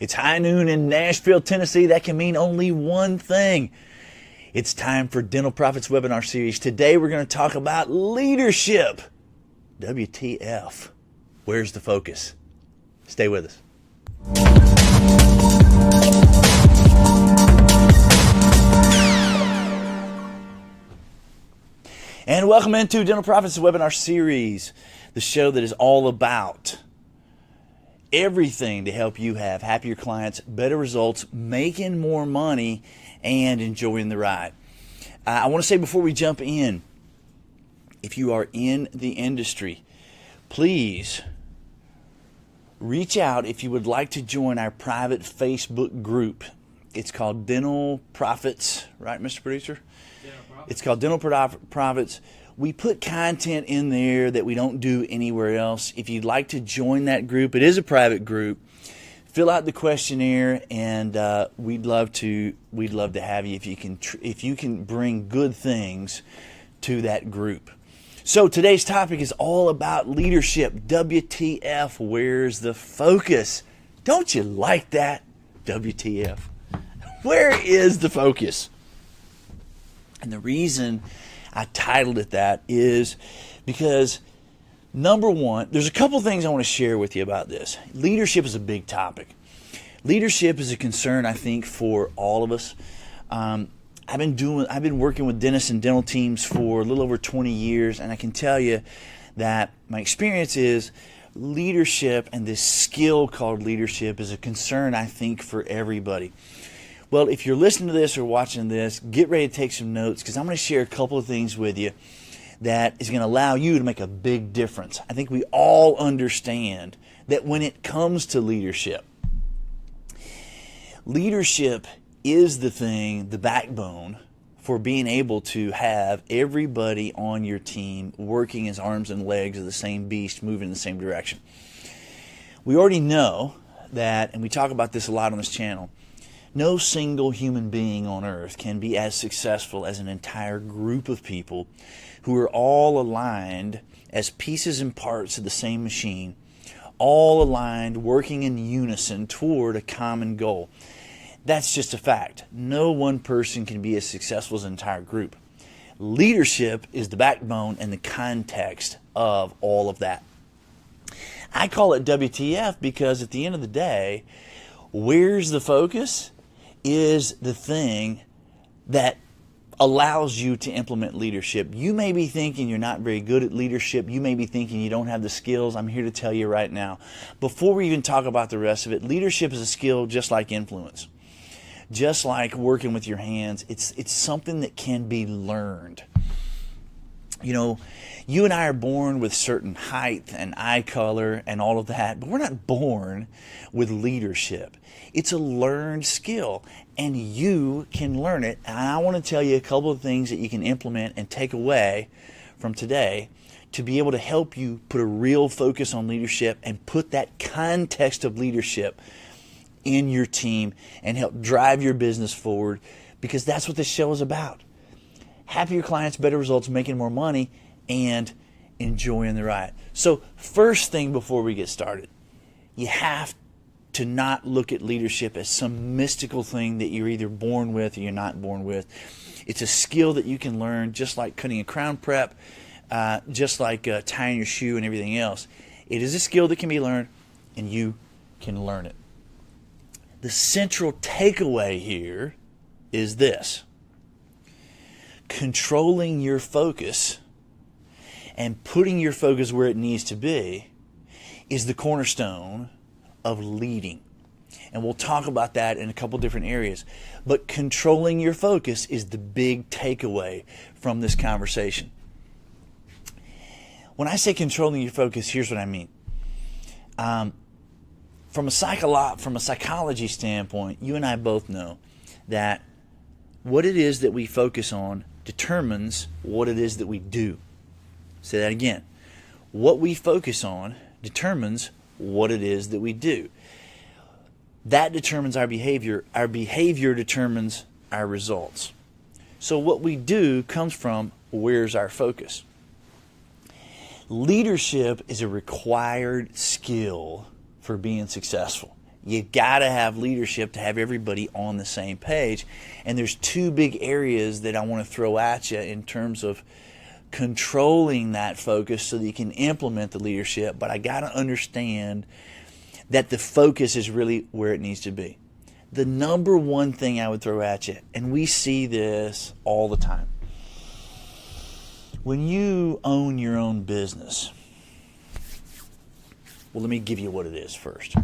It's high noon in Nashville, Tennessee. That can mean only one thing. It's time for Dental Profits webinar series. Today we're going to talk about leadership. WTF? Where's the focus? Stay with us. And welcome into Dental Profits webinar series, the show that is all about everything to help you have happier clients, better results, making more money, and enjoying the ride. I want to say before we jump in, if you are in the industry, please reach out if you would like to join our private Facebook group. It's called Dental Profits, right, Mr. Producer? It's called Dental Profits. We put content in there that we don't do anywhere else. If you'd like to join that group, it is a private group. Fill out the questionnaire, and we'd love to have you if you can bring good things to that group. So today's topic is all about leadership. WTF? Where's the focus? Don't you like that? WTF? Where is the focus? And the reason I titled it that is because, number one, there's a couple things I want to share with you about this. Leadership is a big topic. Leadership is a concern, I think, for all of us. I've been working with dentists and dental teams for a little over 20 years, and I can tell you that my experience is leadership and this skill called leadership is a concern, I think, for everybody. Well, if you're listening to this or watching this, get ready to take some notes because I'm going to share a couple of things with you that is going to allow you to make a big difference. I think we all understand that when it comes to leadership, leadership is the thing, the backbone for being able to have everybody on your team working as arms and legs of the same beast, moving in the same direction. We already know that, and we talk about this a lot on this channel, no single human being on earth can be as successful as an entire group of people who are all aligned as pieces and parts of the same machine, all aligned, working in unison toward a common goal. That's just a fact. No one person can be as successful as an entire group. Leadership is the backbone and the context of all of that. I call it WTF because at the end of the day, where's the focus is the thing that allows you to implement leadership. You may be thinking you're not very good at leadership. You may be thinking you don't have the skills. I'm here to tell you right now. Before we even talk about the rest of it, leadership is a skill just like influence. Just like working with your hands, it's something that can be learned. You know, you and I are born with certain height and eye color and all of that, but we're not born with leadership. It's a learned skill, and you can learn it. And I want to tell you a couple of things that you can implement and take away from today to be able to help you put a real focus on leadership and put that context of leadership in your team and help drive your business forward, because that's what this show is about. Happier clients, better results, making more money, and enjoying the ride. So first thing before we get started, you have to not look at leadership as some mystical thing that you're either born with or you're not born with. It's a skill that you can learn, just like cutting a crown prep, just like tying your shoe and everything else. It is a skill that can be learned, and you can learn it. The central takeaway here is this: controlling your focus and putting your focus where it needs to be is the cornerstone of leading. And we'll talk about that in a couple different areas. But controlling your focus is the big takeaway from this conversation. When I say controlling your focus, here's what I mean. From a psychology standpoint, you and I both know that what it is that we focus on determines what it is that we do. Say that again. What we focus on determines what it is that we do. That determines our behavior. Our behavior determines our results. So what we do comes from where's our focus. Leadership is a required skill for being successful. You got to have leadership to have everybody on the same page. And there's two big areas that I want to throw at you in terms of controlling that focus so that you can implement the leadership. But I got to understand that the focus is really where it needs to be. The number one thing I would throw at you, and we see this all the time, when you own your own business, well, let me give you what it is first.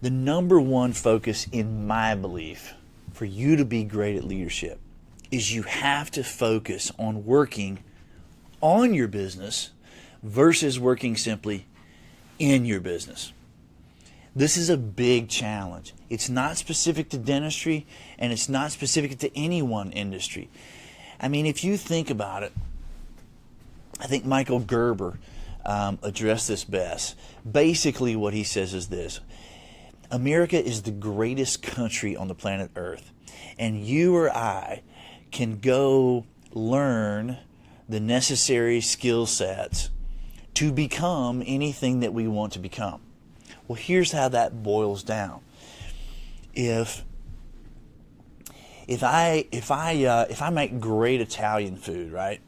The number one focus, in my belief, for you to be great at leadership is you have to focus on working on your business versus working simply in your business. This is a big challenge. It's not specific to dentistry, and it's not specific to any one industry. I mean, if you think about it, I think Michael Gerber addressed this best. Basically, what he says is this: America is the greatest country on the planet Earth, and you or I can go learn the necessary skill sets to become anything that we want to become. Well, here's how that boils down. If I make great Italian food, right,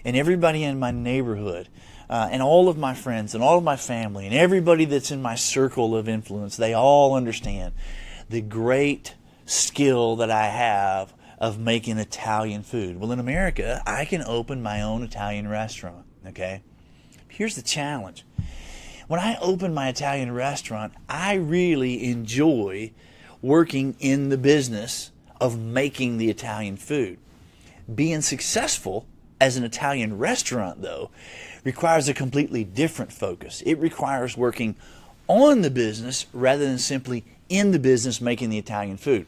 and everybody in my neighborhood, and all of my friends and all of my family and everybody that's in my circle of influence, they all understand the great skill that I have of making Italian food. Well, in America, I can open my own Italian restaurant, okay? Here's the challenge. When I open my Italian restaurant, I really enjoy working in the business of making the Italian food. Being successful as an Italian restaurant, though, requires a completely different focus. It requires working on the business rather than simply in the business making the Italian food.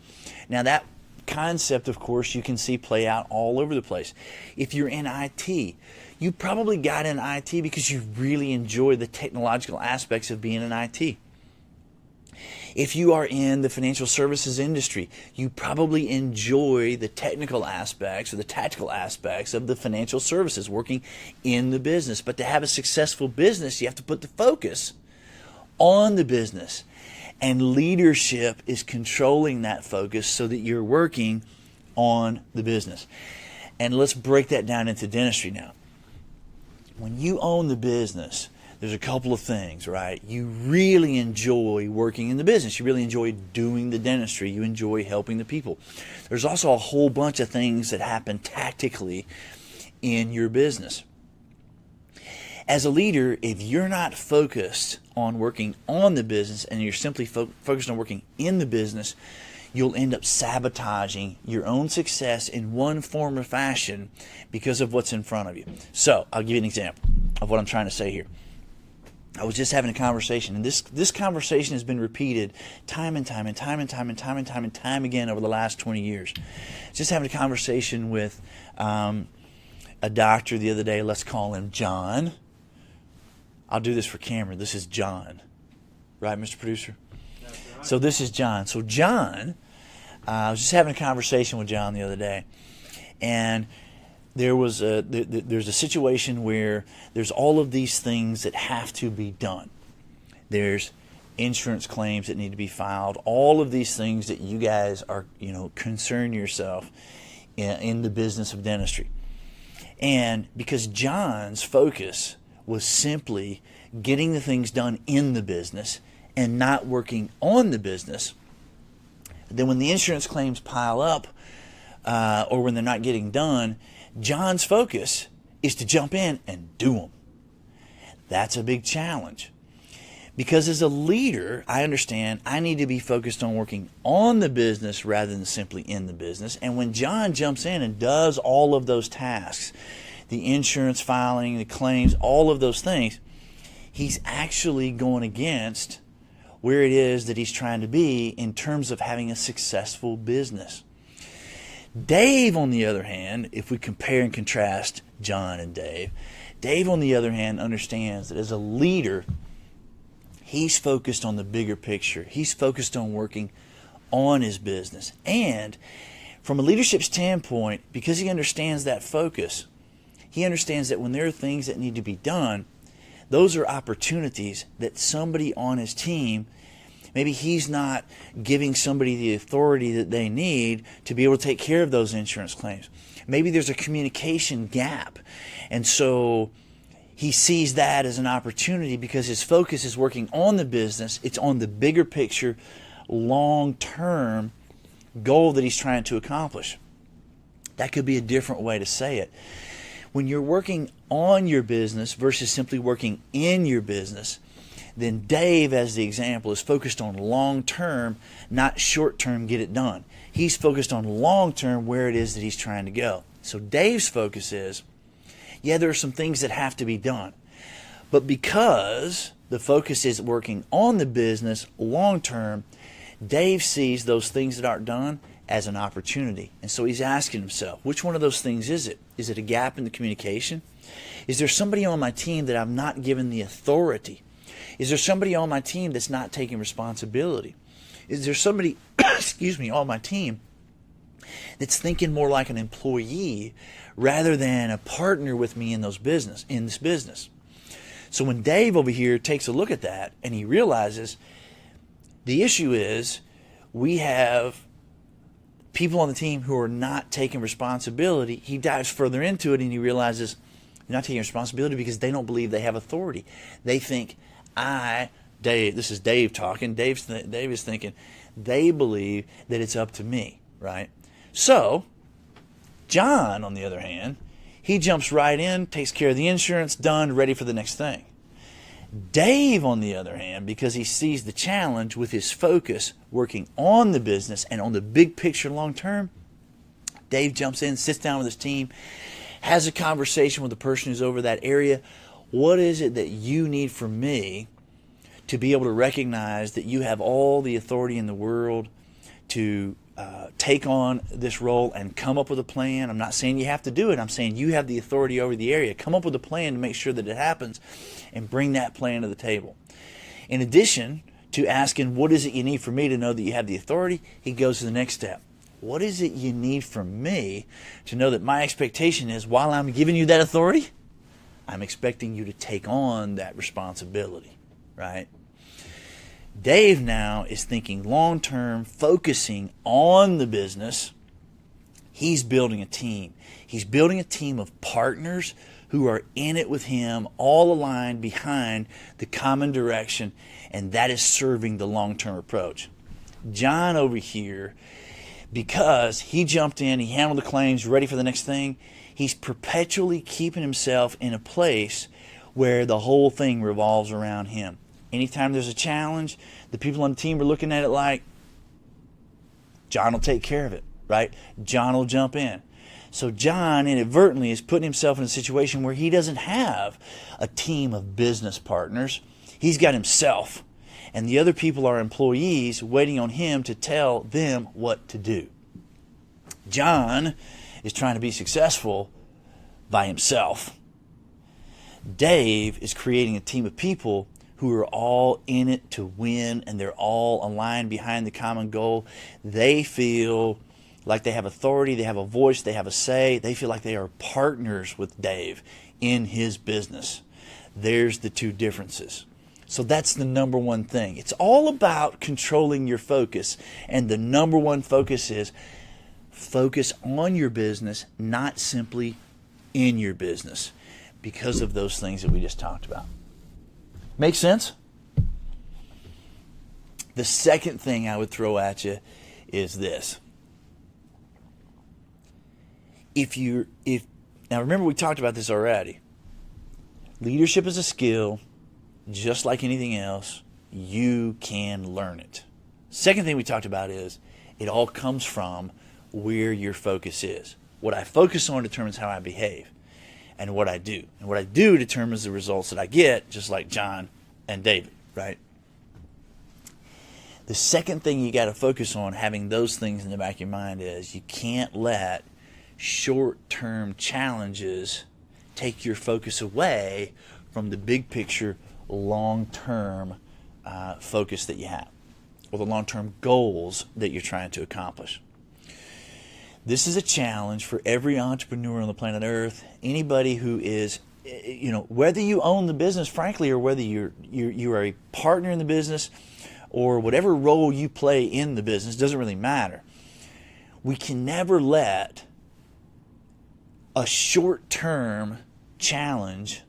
Now, that concept, of course, you can see play out all over the place. If you're in IT, you probably got in IT because you really enjoy the technological aspects of being in IT. If you are in the financial services industry, you probably enjoy the technical aspects or the tactical aspects of the financial services, working in the business. But to have a successful business, you have to put the focus on the business. And leadership is controlling that focus so that you're working on the business. And let's break that down into dentistry now. When you own the business, there's a couple of things, right? You really enjoy working in the business. You really enjoy doing the dentistry. You enjoy helping the people. There's also a whole bunch of things that happen tactically in your business. As a leader, if you're not focused on working on the business and you're simply focused on working in the business, you'll end up sabotaging your own success in one form or fashion because of what's in front of you. So, I'll give you an example of what I'm trying to say here. I was just having a conversation, and this conversation has been repeated time and time again over the last 20 years. Just having a conversation with a doctor the other day. Let's call him John. I'll do this for camera. This is John. Right, Mr. Producer? That's right. So this is John. So John, I was just having a conversation with John the other day, and there's a situation where there's all of these things that have to be done. There's insurance claims that need to be filed, all of these things that you guys are, concern yourself in the business of dentistry. And because John's focus was simply getting the things done in the business and not working on the business, then when the insurance claims pile up or when they're not getting done, John's focus is to jump in and do them. That's a big challenge. Because as a leader, I understand I need to be focused on working on the business rather than simply in the business. And when John jumps in and does all of those tasks, the insurance filing, the claims, all of those things, he's actually going against where it is that he's trying to be in terms of having a successful business. Dave, on the other hand, if we compare and contrast John and Dave, on the other hand, understands that as a leader, he's focused on the bigger picture. He's focused on working on his business. And from a leadership standpoint, because he understands that focus, he understands that when there are things that need to be done, those are opportunities that somebody on his team Maybe he's not giving somebody the authority that they need to be able to take care of those insurance claims. Maybe there's a communication gap. And so he sees that as an opportunity because his focus is working on the business. It's on the bigger picture, long-term goal that he's trying to accomplish. That could be a different way to say it. When you're working on your business versus simply working in your business, then Dave, as the example, is focused on long-term, not short-term, get it done. He's focused on long-term, where it is that he's trying to go. So Dave's focus is, yeah, there are some things that have to be done. But because the focus is working on the business long-term, Dave sees those things that aren't done as an opportunity. And so he's asking himself, which one of those things is it? Is it a gap in the communication? Is there somebody on my team that I've not given the authority? Is there somebody on my team that's not taking responsibility? Is there somebody, on my team that's thinking more like an employee rather than a partner with me in this business? So when Dave over here takes a look at that and he realizes the issue is we have people on the team who are not taking responsibility, he dives further into it and he realizes they're not taking responsibility because they don't believe they have authority. They think, Dave, this is Dave talking, Dave is thinking, they believe that it's up to me, right? So, John, on the other hand, he jumps right in, takes care of the insurance, done, ready for the next thing. Dave, on the other hand, because he sees the challenge with his focus working on the business and on the big picture long term, Dave jumps in, sits down with his team, has a conversation with the person who's over that area. What is it that you need from me to be able to recognize that you have all the authority in the world to take on this role and come up with a plan? I'm not saying you have to do it. I'm saying you have the authority over the area. Come up with a plan to make sure that it happens and bring that plan to the table. In addition to asking, what is it you need from me to know that you have the authority, he goes to the next step. What is it you need from me to know that my expectation is while I'm giving you that authority, I'm expecting you to take on that responsibility, right? Dave now is thinking long-term, focusing on the business. He's building a team. He's building a team of partners who are in it with him, all aligned behind the common direction, and that is serving the long-term approach. John over here, because he jumped in, he handled the claims, ready for the next thing, he's perpetually keeping himself in a place where the whole thing revolves around him. Anytime there's a challenge, the people on the team are looking at it like, John will take care of it, right? John will jump in. So John inadvertently is putting himself in a situation where he doesn't have a team of business partners. He's got himself. And the other people are employees waiting on him to tell them what to do. John is trying to be successful by himself. Dave is creating a team of people who are all in it to win, and they're all aligned behind the common goal. They feel like they have authority, they have a voice, they have a say. They feel like they are partners with Dave in his business. There's the two differences. So that's the number one thing. It's all about controlling your focus, and the number one focus is focus on your business, not simply in your business, because of those things that we just talked about. Make sense? The second thing I would throw at you is this. Now remember, we talked about this already. Leadership is a skill, just like anything else. You can learn it. Second thing we talked about is it all comes from where your focus is. What I focus on determines how I behave. And what I do. And what I do determines the results that I get, just like John and David, right? The second thing you got to focus on, having those things in the back of your mind, is you can't let short-term challenges take your focus away from the big picture, long-term focus that you have, or the long-term goals that you're trying to accomplish. This is a challenge for every entrepreneur on the planet Earth. Anybody who is, whether you own the business, frankly, or whether you are a partner in the business, or whatever role you play in the business, doesn't really matter. We can never let a short-term challenge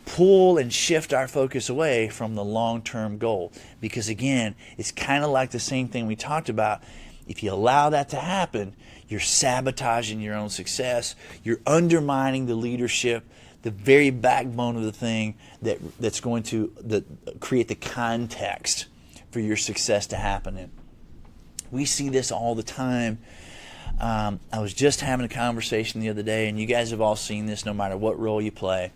pull and shift our focus away from the long-term goal. Because again, it's kind of like the same thing we talked about. If you allow that to happen, you're sabotaging your own success. You're undermining the leadership, the very backbone of the thing that's going to create the context for your success to happen in. We see this all the time. I was just having a conversation the other day, and you guys have all seen this no matter what role you play.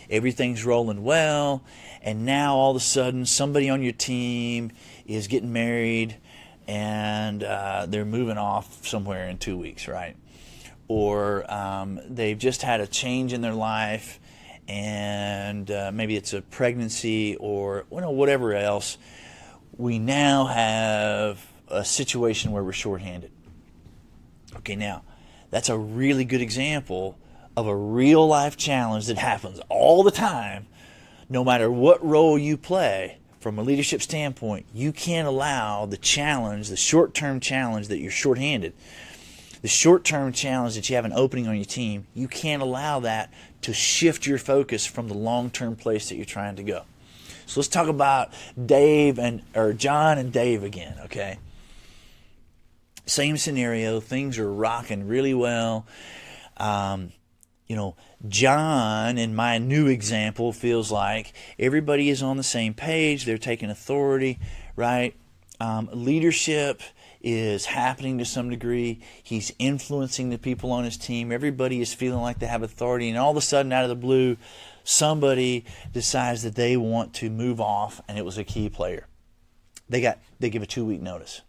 Everything's rolling well, and now all of a sudden somebody on your team is getting married and they're moving off somewhere in 2 weeks, right? Or they've just had a change in their life, and maybe it's a pregnancy or whatever else. We now have a situation where we're shorthanded. Okay, now that's a really good example of a real life challenge that happens all the time. No matter what role you play, from a leadership standpoint, you can't allow the challenge, the short-term challenge that you're shorthanded, the short-term challenge that you have an opening on your team, you can't allow that to shift your focus from the long-term place that you're trying to go. So let's talk about John and Dave again, okay? Same scenario, things are rocking really well. John, in my new example, feels like everybody is on the same page. They're taking authority, right? Leadership is happening to some degree. He's influencing the people on his team. Everybody is feeling like they have authority, and all of a sudden, out of the blue, somebody decides that they want to move off, and it was a key player. They give a 2-week notice.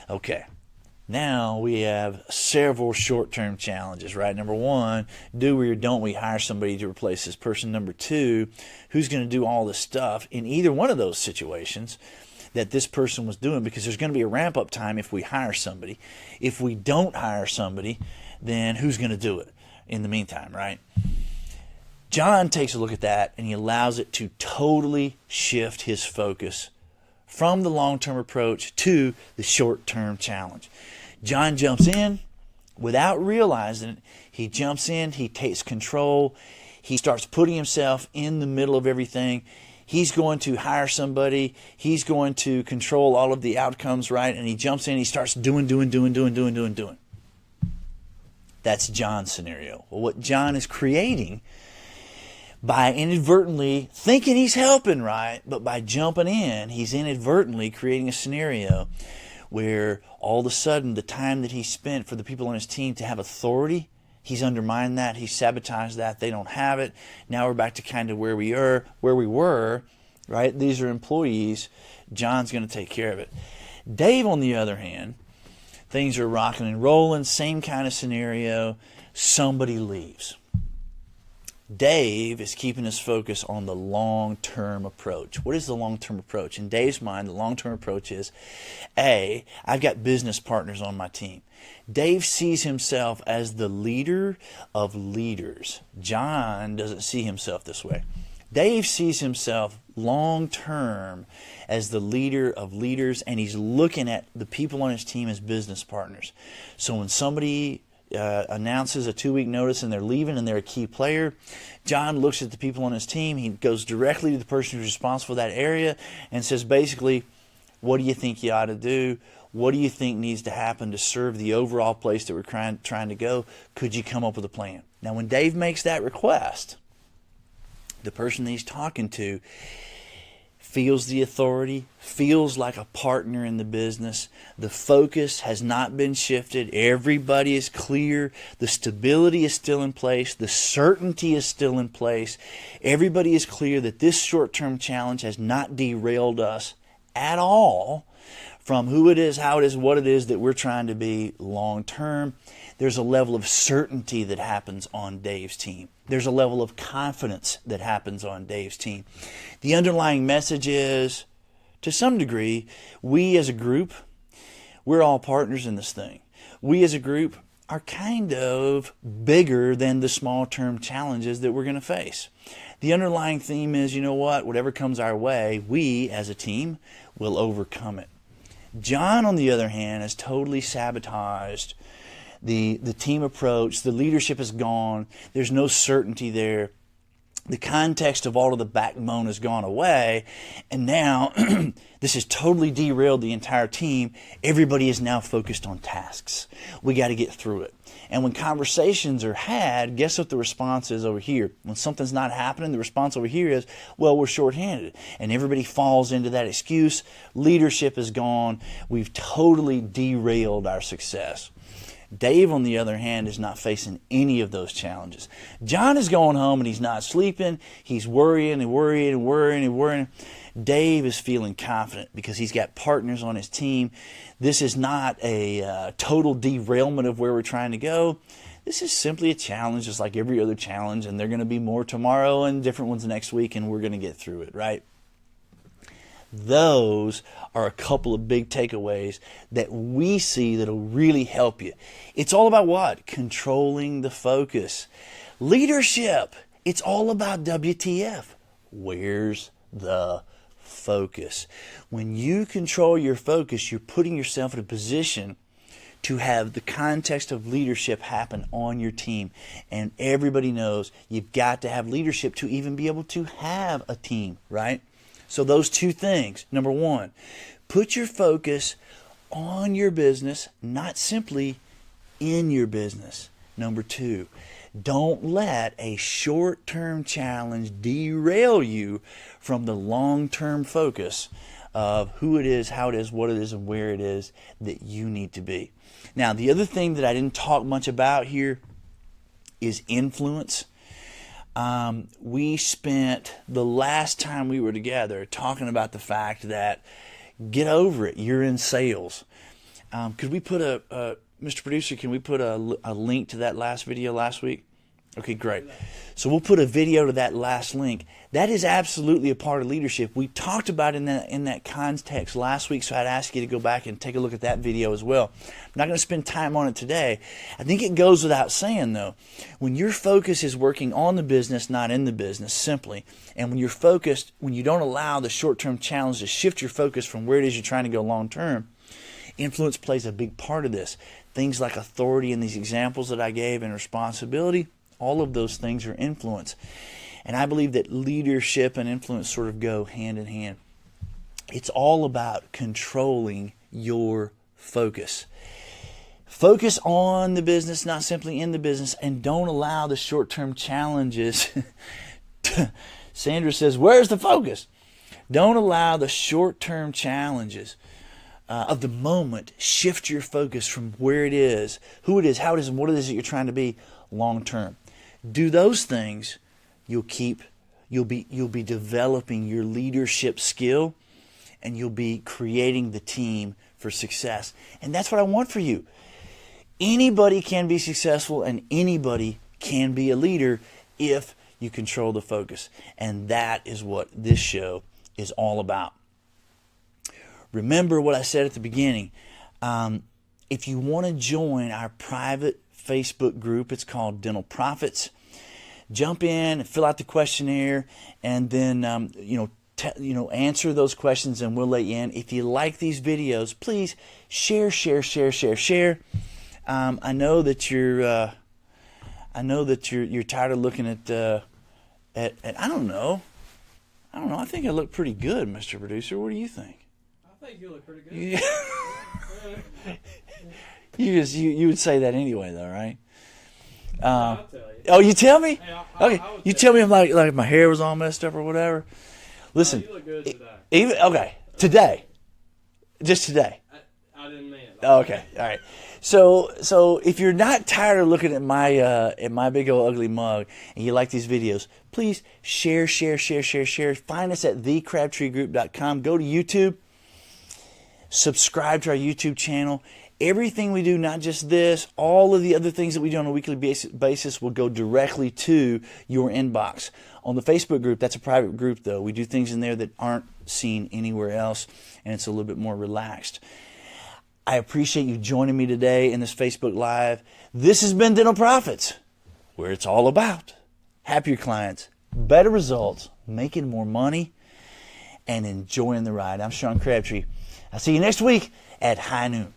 Okay. Now we have several short-term challenges, right? Number one, do we or don't we hire somebody to replace this person? Number two, who's going to do all this stuff in either one of those situations that this person was doing? Because there's going to be a ramp-up time if we hire somebody. If we don't hire somebody, then who's going to do it in the meantime, right? John takes a look at that, and he allows it to totally shift his focus from the long-term approach to the short-term challenge. John jumps in without realizing it. He jumps in, he takes control, he starts putting himself in the middle of everything. He's going to hire somebody, he's going to control all of the outcomes, right? And he jumps in, he starts doing. That's John's scenario. Well, what John is creating by inadvertently thinking he's helping, right? But by jumping in, he's inadvertently creating a scenario where all of a sudden the time that he spent for the people on his team to have authority, he's undermined that, he's sabotaged that, they don't have it. Now we're back to kind of where we were, right? These are employees. John's going to take care of it. Dave, on the other hand, things are rocking and rolling, same kind of scenario. Somebody leaves. Dave is keeping his focus on the long-term approach. What is the long-term approach? In Dave's mind, the long-term approach is, A, I've got business partners on my team. Dave sees himself as the leader of leaders. John doesn't see himself this way. Dave sees himself long-term as the leader of leaders, and he's looking at the people on his team as business partners. So when somebody announces a 2-week notice and they're leaving and they're a key player, John looks at the people on his team. He goes directly to the person who's responsible for that area and says, basically, what do you think you ought to do? What do you think needs to happen to serve the overall place that we're trying to go? Could you come up with a plan? Now, when Dave makes that request, the person that he's talking to feels the authority, feels like a partner in the business. The focus has not been shifted. Everybody is clear. The stability is still in place. The certainty is still in place. Everybody is clear that this short-term challenge has not derailed us at all from who it is, how it is, what it is that we're trying to be long-term. There's a level of certainty that happens on Dave's team. There's a level of confidence that happens on Dave's team. The underlying message is, to some degree, we as a group, we're all partners in this thing. We as a group are kind of bigger than the small-term challenges that we're going to face. The underlying theme is, you know what, whatever comes our way, we as a team, will overcome it. John, on the other hand, has totally sabotaged the team approach. The leadership is gone. There's no certainty there. The context of all of the backbone has gone away, and now this has totally derailed the entire team. Everybody is now focused on tasks. We got to get through it. And when conversations are had, guess what the response is over here? When something's not happening, the response over here is, well, we're shorthanded. And everybody falls into that excuse. Leadership is gone. We've totally derailed our success. Dave, on the other hand, is not facing any of those challenges. John is going home and he's not sleeping. He's worrying and worrying and worrying and worrying. Dave is feeling confident because he's got partners on his team. This is not a total derailment of where we're trying to go. This is simply a challenge just like every other challenge, and there are going to be more tomorrow and different ones next week, and we're going to get through it, right? Those are a couple of big takeaways that we see that'll really help you. It's all about what? Controlling the focus. Leadership, it's all about WTF. Where's the focus? When you control your focus, you're putting yourself in a position to have the context of leadership happen on your team. And everybody knows you've got to have leadership to even be able to have a team, right? So those two things. Number one, put your focus on your business, not simply in your business. Number two, don't let a short-term challenge derail you from the long-term focus of who it is, how it is, what it is, and where it is that you need to be. Now, the other thing that I didn't talk much about here is influence. We spent the last time we were together talking about the fact that get over it. You're in sales. Could we put Mr. Producer, can we put a link to that last video last week? Okay, great. So we'll put a video to that last link. That is absolutely a part of leadership. We talked about in that context last week, so I'd ask you to go back and take a look at that video as well. I'm not going to spend time on it today. I think it goes without saying, though, when your focus is working on the business, not in the business, simply, and when you're focused, when you don't allow the short-term challenge to shift your focus from where it is you're trying to go long-term, influence plays a big part of this. Things like authority in these examples that I gave and responsibility, all of those things are influence. And I believe that leadership and influence sort of go hand in hand. It's all about controlling your focus. Focus on the business, not simply in the business, and don't allow the short-term challenges. Sandra says, where's the focus? Don't allow the short-term challenges of the moment shift your focus from where it is, who it is, how it is, and what it is that you're trying to be long-term. Do those things, you'll be developing your leadership skill, and you'll be creating the team for success. And that's what I want for you. Anybody can be successful, and anybody can be a leader if you control the focus. And that is what this show is all about. Remember what I said at the beginning. If you want to join our private Facebook group, it's called Dental Profits. Jump in and fill out the questionnaire, and then answer those questions, and we'll let you in. If you like these videos, please share. I know that you're tired of looking at I don't know. I think I look pretty good, Mr. Producer. What do you think? I think you look pretty good. Yeah. You would say that anyway, though, right? I'll tell you. Oh, you tell me? Hey, Okay, you tell me if like my hair was all messed up or whatever. Listen, you look good today. Today, just today. I didn't mean it. Oh, okay, all right. So if you're not tired of looking at my big old ugly mug and you like these videos, please share. Find us at thecrabtreegroup.com. Go to YouTube. Subscribe to our YouTube channel. Everything we do, not just this, all of the other things that we do on a weekly basis will go directly to your inbox. On the Facebook group, that's a private group, though. We do things in there that aren't seen anywhere else, and it's a little bit more relaxed. I appreciate you joining me today in this Facebook Live. This has been Dental Profits, where it's all about happier clients, better results, making more money, and enjoying the ride. I'm Sean Crabtree. I'll see you next week at high noon.